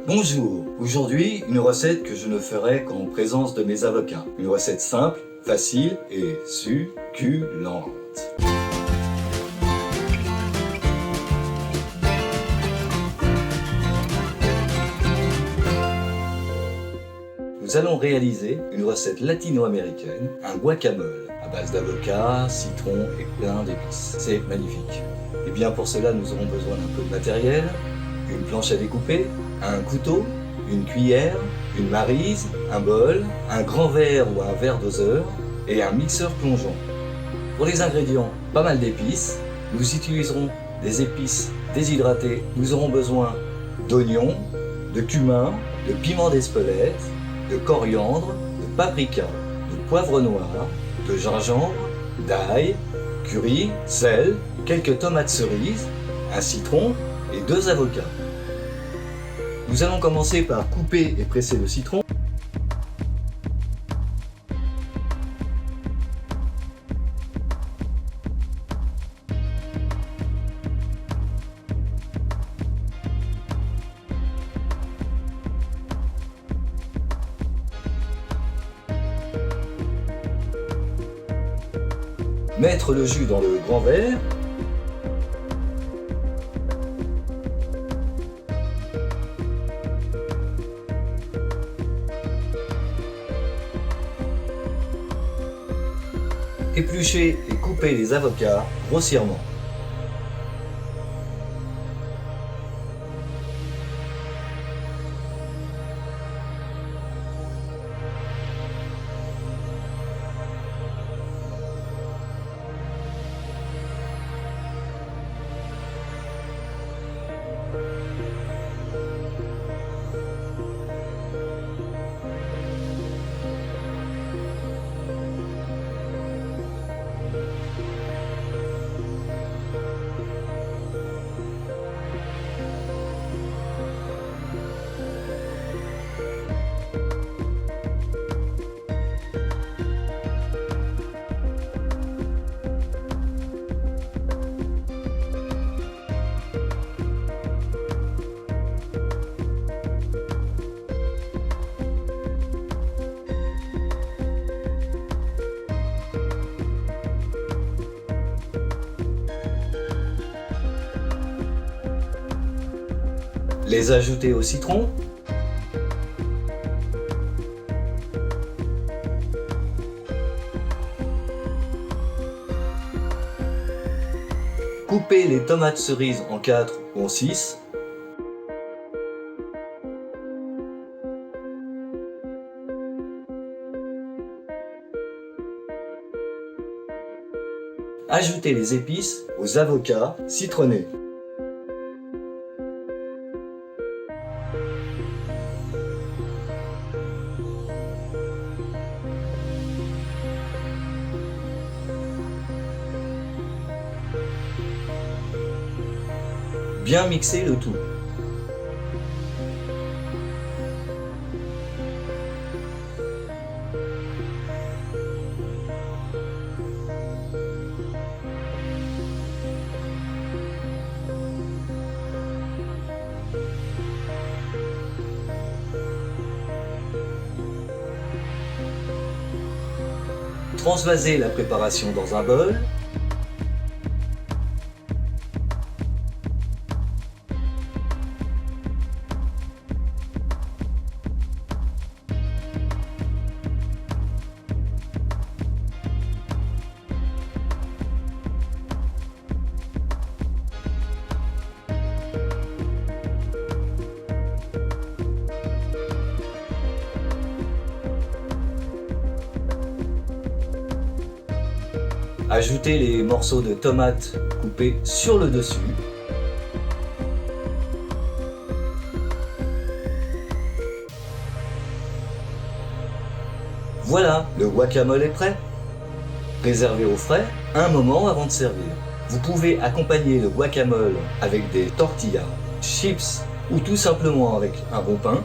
Bonjour, aujourd'hui une recette que je ne ferai qu'en présence de mes avocats. Une recette simple, facile et succulente. Nous allons réaliser une recette latino-américaine, un guacamole à base d'avocat, citron et plein d'épices. C'est magnifique. Et bien pour cela nous aurons besoin d'un peu de matériel, une planche à découper, un couteau, une cuillère, une maryse, un bol, un grand verre ou un verre doseur et un mixeur plongeant. Pour les ingrédients, pas mal d'épices. Nous utiliserons des épices déshydratées. Nous aurons besoin d'oignons, de cumin, de piment d'Espelette, de coriandre, de paprika, de poivre noir, de gingembre, d'ail, curry, sel, quelques tomates cerises, un citron et 2 avocats. Nous allons commencer par couper et presser le citron. Mettre le jus dans le grand verre. Éplucher et couper les avocats grossièrement. Les ajouter au citron. Couper les tomates cerises en 4 ou en 6. Ajouter les épices aux avocats citronnés. Bien mixer le tout. Transvaser la préparation dans un bol. Ajoutez les morceaux de tomates coupés sur le dessus. Voilà, le guacamole est prêt. Réservez au frais un moment avant de servir. Vous pouvez accompagner le guacamole avec des tortillas, chips ou tout simplement avec un bon pain.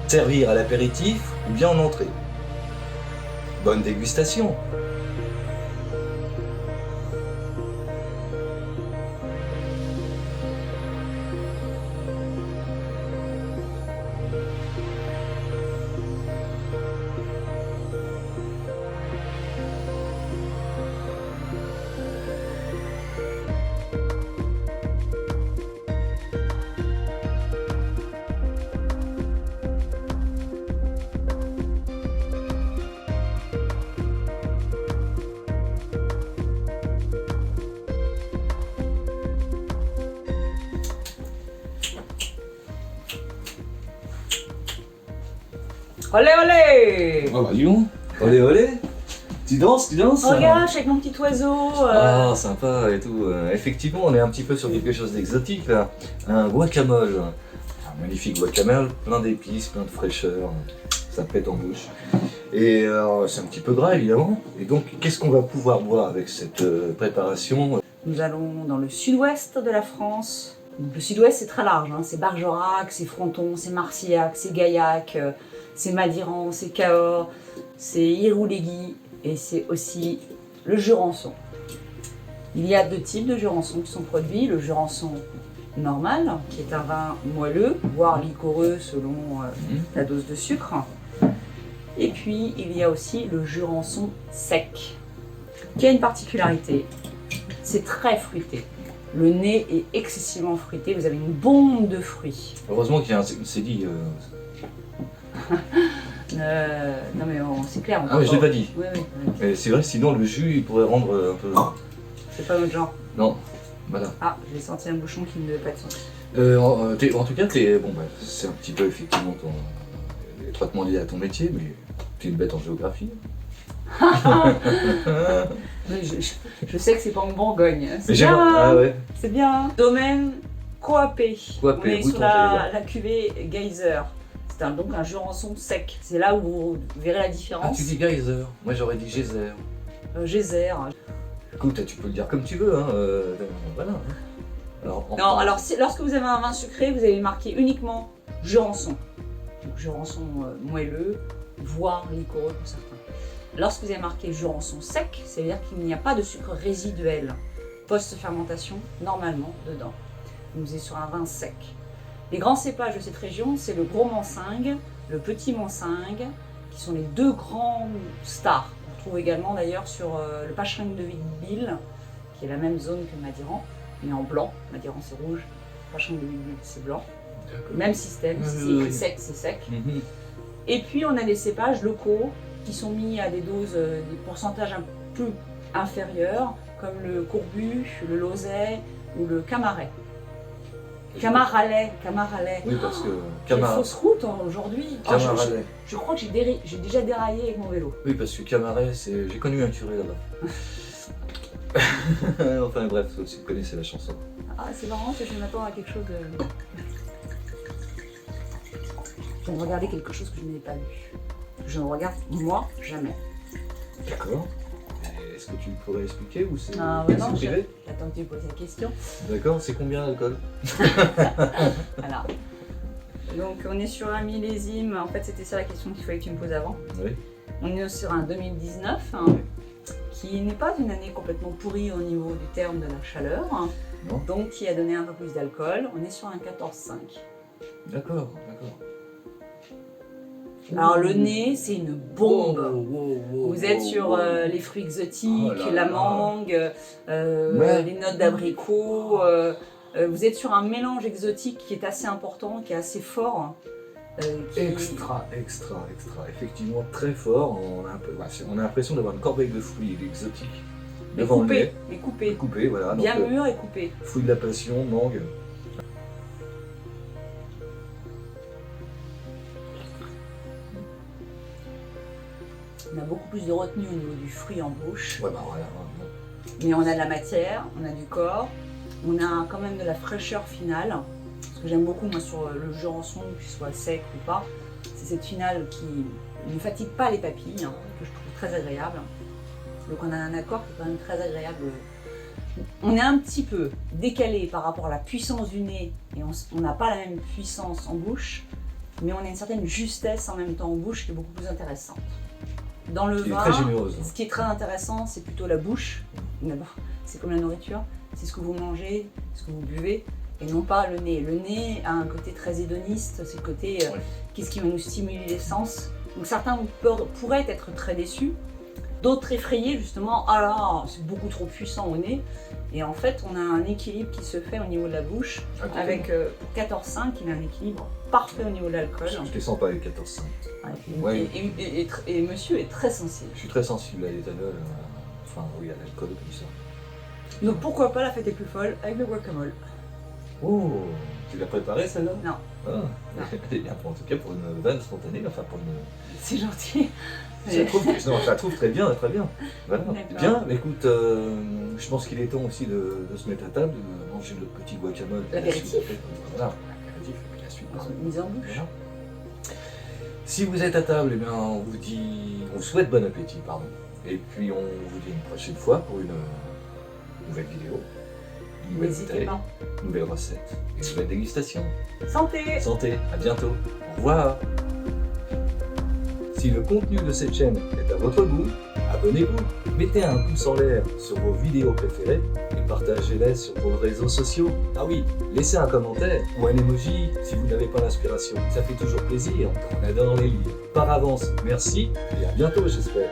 Servir à l'apéritif ou bien en entrée. Bonne dégustation! Olé olé! Oh bah dis donc. Olé olé. Tu danses, tu danses? Regarde, je suis avec mon petit oiseau. Ah, sympa et tout. Effectivement, on est un petit peu sur quelque chose d'exotique là. Un guacamole. Un magnifique guacamole, plein d'épices, plein de fraîcheur. Ça pète en bouche. Et c'est un petit peu gras évidemment. Et donc, qu'est-ce qu'on va pouvoir boire avec cette préparation? Nous allons dans le sud-ouest de la France. Donc, le sud-ouest, c'est très large. Hein. C'est Bergerac, c'est Fronton, c'est Marcillac, c'est Gaillac, c'est Madiran, c'est Cahors, c'est Irouléguy et c'est aussi le Jurançon. Il y a deux types de Jurançon qui sont produits. Le Jurançon normal, qui est un vin moelleux, voire liquoreux selon la dose de sucre. Et puis, il y a aussi le Jurançon sec, qui a une particularité. C'est très fruité. Le nez est excessivement fruité, vous avez une bombe de fruits. Heureusement qu'il y a un cédille. Non mais c'est clair. Ah mais je l'ai pas dit. Oui, oui. Mais c'est vrai, sinon le jus il pourrait rendre un peu. C'est pas notre genre. Non, voilà. Ah, j'ai senti un bouchon qui ne devait pas être senti. En tout cas, bon, bah, c'est un petit peu effectivement étroitement lié à ton métier, mais t'es une bête en géographie. Mais je sais que c'est pas en Bourgogne. C'est Mais bien. Ah ouais. C'est bien. Domaine Coapé. Coapé, On est Bouton, sur la cuvée Geyser. C'est donc un Jurançon sec. C'est là où vous verrez la Ah, différence. tu dis geyser. Moi j'aurais dit geyser. Geyser. Écoute, tu peux le dire comme tu veux, hein. Voilà. Alors lorsque vous avez un vin sucré, vous avez marqué uniquement Jurançon. Donc Jurançon moelleux, voire liquoreux pour certains. Lorsque vous avez marqué Jurançon sec, c'est-à-dire qu'il n'y a pas de sucre résiduel post-fermentation, normalement, dedans. Donc vous êtes sur un vin sec. Les grands cépages de cette région, c'est le gros Mansingue, le petit Mansingue, qui sont les deux grands stars. On retrouve également d'ailleurs sur le Pacheringue de Vigbille, qui est la même zone que Madiran, mais en blanc. Madiran c'est rouge, Pacheringue de Vigbille c'est blanc. Même système, si c'est écrit sec, c'est sec. Et puis on a des cépages locaux qui sont mis à des doses, des pourcentages un peu inférieurs, comme le Courbu, le Lauzet ou le Camaret. Camaralais. Oui, parce que J'ai fausse route aujourd'hui. Camaret. Je crois que j'ai déjà déraillé avec mon vélo. Oui, parce que Camaret, j'ai connu un curé là-bas. Enfin bref, si vous connaissez la chanson. Ah, c'est marrant, c'est que je m'attends à quelque chose de... Je vais regarder quelque chose que je n'ai pas vu. Je ne regarde, moi, jamais. D'accord. Est-ce que tu pourrais expliquer ou c'est non, privé? J'attends que tu me poses la question. D'accord, c'est combien l'alcool? Voilà. Donc on est sur un millésime, en fait c'était ça la question qu'il fallait que tu me poses avant. Oui. On est sur un 2019, qui n'est pas une année complètement pourrie au niveau du terme de la chaleur, Non. donc qui a donné un peu plus d'alcool. On est sur un 14,5. D'accord. Alors le nez, c'est une bombe. Vous êtes sur les fruits exotiques, la mangue, les notes d'abricot. Vous êtes sur un mélange exotique qui est assez important, qui est assez fort. Extra. Effectivement, très fort. On a l'impression d'avoir une corbeille de fruits exotiques. Mais coupé. Coupé, voilà. Bien donc, mûr et coupé. fruits de la passion, mangue. On a beaucoup plus de retenue au niveau du fruit en bouche. Ouais, bah voilà. Mais on a de la matière, on a du corps, on a quand même de la fraîcheur finale. Ce que j'aime beaucoup moi sur le Jurançon, qu'il soit sec ou pas, c'est cette finale qui ne fatigue pas les papilles, que je trouve très agréable. Donc on a un accord qui est quand même très agréable. On est un petit peu décalé par rapport à la puissance du nez et on n'a pas la même puissance en bouche, mais on a une certaine justesse en même temps en bouche qui est beaucoup plus intéressante. Dans le vin, très généreuse. ce qui est très intéressant, c'est plutôt la bouche. D'abord, c'est comme la nourriture, c'est ce que vous mangez, ce que vous buvez, et non pas le nez. Le nez a un côté très hédoniste, c'est le côté qu'est-ce qui va nous stimuler les sens. Donc certains pourraient être très déçus, d'autres effrayés justement, ah là, c'est beaucoup trop puissant au nez. Et en fait, on a un équilibre qui se fait au niveau de la bouche, avec pour 14,5, il a un équilibre parfait au niveau de l'alcool. Je les sens pas avec 14,5. Ouais. Et monsieur est très sensible. Je suis très sensible à l'éthanol, à l'alcool comme ça. Donc pourquoi pas la fête est plus folle avec le guacamole. Oh, tu l'as préparée celle-là? Non. Ah, elle est bien, en tout cas pour une vanne spontanée, enfin pour une... C'est gentil. Je la trouve très bien, très bien. Voilà. D'accord. Bien, écoute, je pense qu'il est temps aussi de se mettre à table, de manger notre petit guacamole. L'apéritif. Voilà, l'apéritif et puis la suite. Mise en bouche. Voilà. Si vous êtes à table, eh bien, on vous souhaite bon appétit, pardon. Et puis on vous dit une prochaine fois pour une nouvelle vidéo, une nouvelle N'hésitez bouteille, pas. une nouvelle recette, une nouvelle dégustation. Santé. Santé, à bientôt. Au revoir. Si le contenu de cette chaîne est à votre goût, abonnez-vous, mettez un pouce en l'air sur vos vidéos préférées et partagez-les sur vos réseaux sociaux. Ah oui, laissez un commentaire ou un emoji si vous n'avez pas l'inspiration. Ça fait toujours plaisir, on adore les lire. Par avance, merci et à bientôt j'espère.